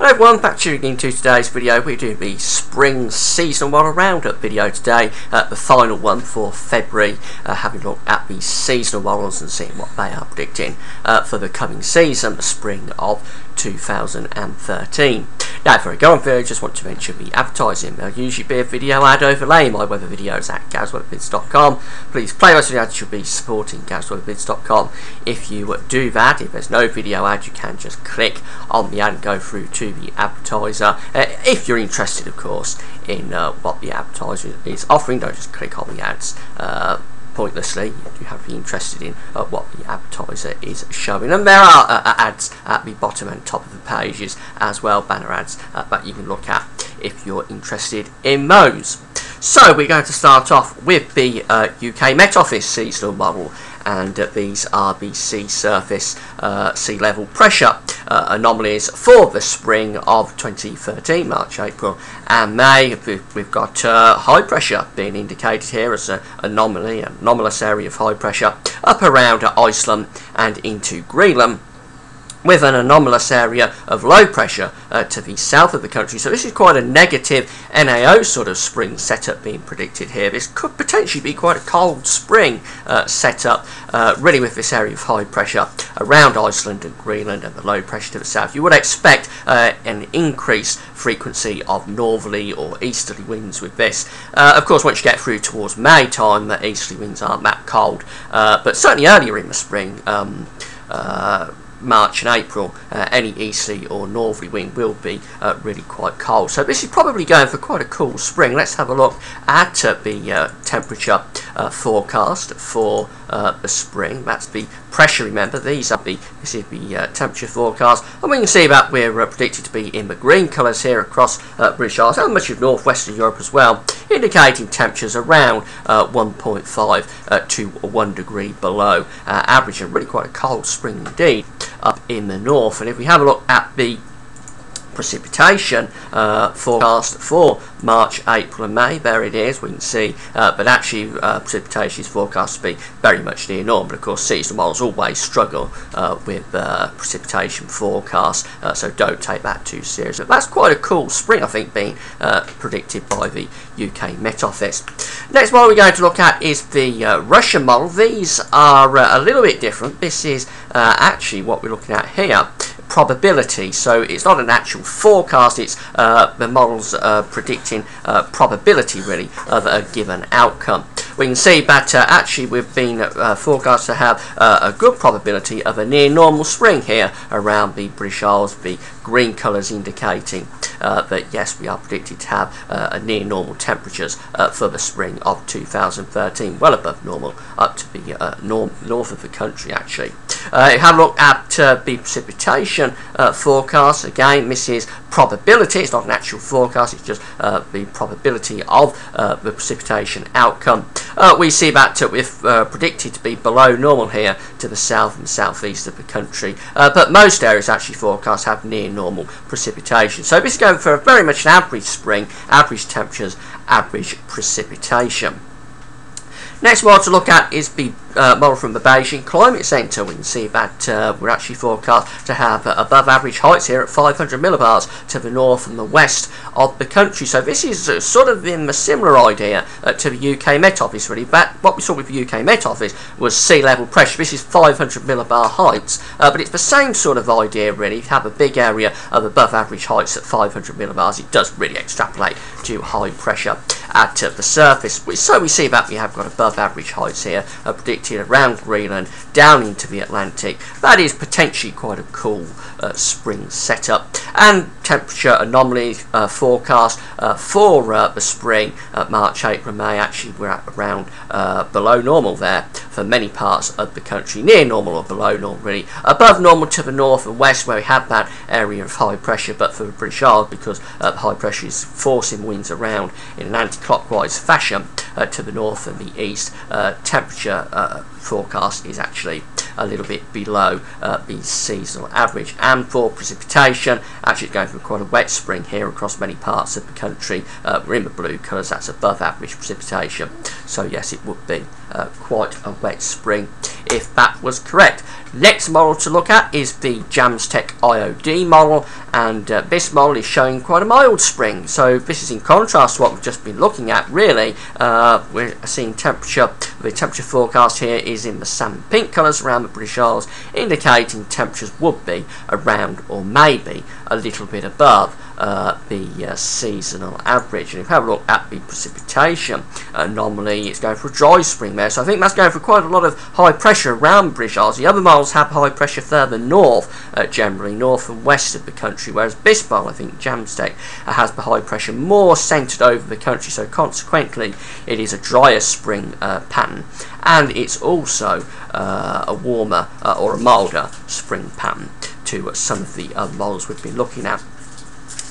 Hello everyone, back tuning into today's video. We're doing the spring seasonal model roundup video today, the final one for February, having a look at the seasonal models and seeing what they are predicting for the coming season, the spring of 2013. Now, before I go on video, just want to mention the advertising. There'll usually be a video ad overlay my weather videos at GavsWeatherVids.com. Please play most of the ads, should be supporting GavsWeatherVids.com. If you do that, if there's no video ad, you can just click on the ad and go through to the advertiser. If you're interested, of course, in what the advertiser is offering, don't just click on the ads pointlessly. You have to be interested in what the advertiser is showing, and there are ads at the bottom and top of the pages as well, banner ads that you can look at if you're interested in those. So we're going to start off with the UK Met Office seasonal model, and these are the sea surface sea level pressure anomalies for the spring of 2013, March, April and May. We've got high pressure being indicated here as an anomaly, an anomalous area of high pressure up around Iceland and into Greenland, with an anomalous area of low pressure to the south of the country. So this is quite a negative NAO sort of spring setup being predicted here. This could potentially be quite a cold spring setup, really, with this area of high pressure around Iceland and Greenland and the low pressure to the south. You would expect an increased frequency of northerly or easterly winds with this. Of course, once you get through towards May time, the easterly winds aren't that cold, but certainly earlier in the spring, March and April, any easterly or northerly wind will be really quite cold. So this is probably going for quite a cool spring. Let's have a look at the temperature forecast for the spring. That's the pressure, remember. This is the temperature forecast, and we can see that we're predicted to be in the green colours here across British Isles and much of northwestern Europe as well, indicating temperatures around 1.5 to 1 degree below average, and really quite a cold spring indeed up in the north. And if we have a look at the precipitation forecast for March, April and May, there it is. We can see but actually precipitation is forecast to be very much near normal, but of course seasonal models always struggle with precipitation forecasts, so don't take that too seriously. But that's quite a cool spring, I think, being predicted by the UK Met Office. Next model we're going to look at is the Russian model. These are a little bit different. This is actually what we're looking at here, probability. So it's not an actual forecast, it's the models predicting probability, really, of a given outcome. We can see that actually we've been forecast to have a good probability of a near normal spring here around the British Isles, the green colours indicating that yes, we are predicted to have a near normal temperatures for the spring of 2013, well above normal up to the north of the country actually. Have a look at the precipitation forecast. Again, this is probability, it's not an actual forecast, it's just the probability of the precipitation outcome. We see that we're predicted to be below normal here to the south and southeast of the country, but most areas actually forecast have near normal precipitation. So this is going for very much an average spring, average temperatures, average precipitation. Next model to look at is the model from the Beijing Climate Centre. We can see that we're actually forecast to have above average heights here at 500 millibars to the north and the west of the country. So this is sort of in a similar idea to the UK Met Office, really. But what we saw with the UK Met Office was sea level pressure. This is 500 millibar heights, but it's the same sort of idea, really. If you have a big area of above average heights at 500 millibars, it does really extrapolate to high pressure at the surface. So we see that we have got above average heights here predicted around Greenland down into the Atlantic. That is potentially quite a cool spring setup. And temperature anomaly forecast for the spring, March, April, May, actually we're at around below normal there for many parts of the country, near normal or below normal, really. Above normal to the north and west where we have that area of high pressure, but for the British Isles, because the high pressure is forcing winds around in an anti-clockwise fashion to the north and the east, temperature forecast is actually a little bit below the seasonal average. And for precipitation, actually it's going for quite a wet spring here across many parts of the country. We're in the blue colours, that's above average precipitation. So yes, it would be quite a wet spring if that was correct. Next model to look at is the Jamstec IOD model, and this model is showing quite a mild spring. So this is in contrast to what we've just been looking at. Really, we're seeing temperature. The temperature forecast here is in the salmon pink colours around the British Isles, indicating temperatures would be around or maybe a little bit above the seasonal average. And if we have a look at the precipitation anomaly, it's going for a dry spring there, so I think that's going for quite a lot of high pressure around the British Isles. The other models have high pressure further north, generally north and west of the country, whereas this model, I think Jamstec, has the high pressure more centred over the country, so consequently it is a drier spring pattern, and it's also a warmer or a milder spring pattern to some of the models we've been looking at.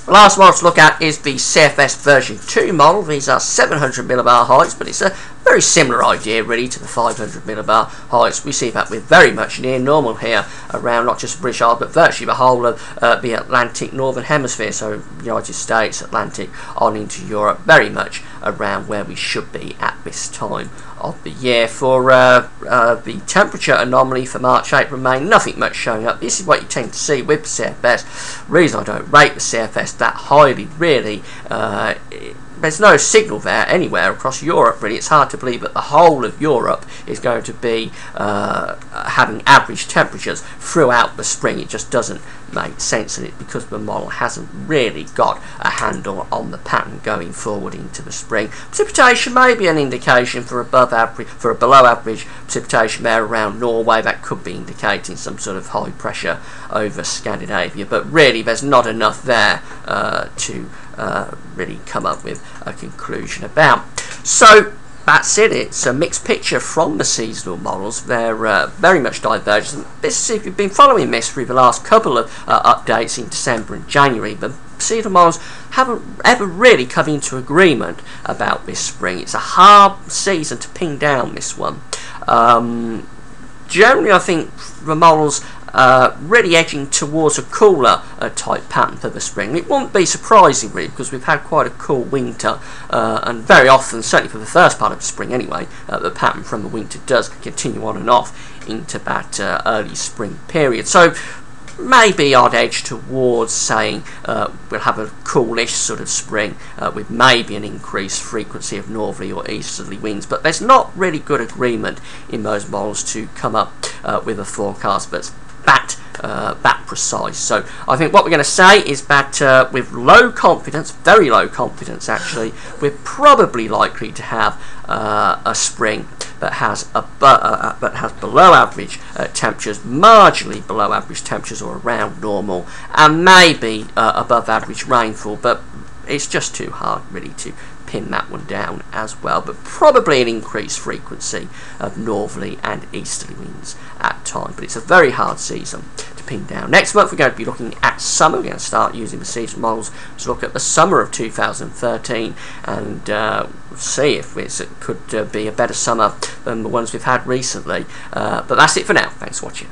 The last model to look at is the CFS version 2 model. These are 700 millibar heights, but it's a very similar idea really to the 500 millibar heights. We see that we're very much near normal here around not just the British Isles, but virtually the whole of the Atlantic Northern Hemisphere, so United States, Atlantic, on into Europe, very much around where we should be at this time of the year. For the temperature anomaly for March, April, May, nothing much showing up. This is what you tend to see with the CFS. The reason I don't rate the CFS that highly, really, there's no signal there anywhere across Europe, really. It's hard to believe that the whole of Europe is going to be having average temperatures throughout the spring. It just doesn't make sense, and it's because the model hasn't really got a handle on the pattern going forward into the spring. Precipitation may be an indication for above average, for a below average precipitation there around Norway. That could be indicating some sort of high pressure over Scandinavia, but really there's not enough there to really come up with a conclusion about. So that's it. It's a mixed picture from the seasonal models. They're very much divergent. This, if you've been following this through the last couple of updates in December and January, the seasonal models haven't ever really come into agreement about this spring. It's a hard season to pin down, this one. Generally, I think the models really edging towards a cooler type pattern for the spring. It won't be surprising really, because we've had quite a cool winter, and very often, certainly for the first part of the spring anyway, the pattern from the winter does continue on and off into that early spring period. So maybe I'd edge towards saying we'll have a coolish sort of spring with maybe an increased frequency of northerly or easterly winds, but there's not really good agreement in those models to come up with a forecast that's that precise. So I think what we're going to say is that with low confidence, very low confidence actually, we're probably likely to have a spring that has below average temperatures, marginally below average temperatures or around normal, and maybe above average rainfall, but it's just too hard really to pin that one down as well. But probably an increased frequency of northerly and easterly winds at times, but it's a very hard season to pin down. Next month we're going to be looking at summer. We're going to start using the seasonal models to look at the summer of 2013 and see if it could be a better summer than the ones we've had recently. But that's it for now. Thanks for watching.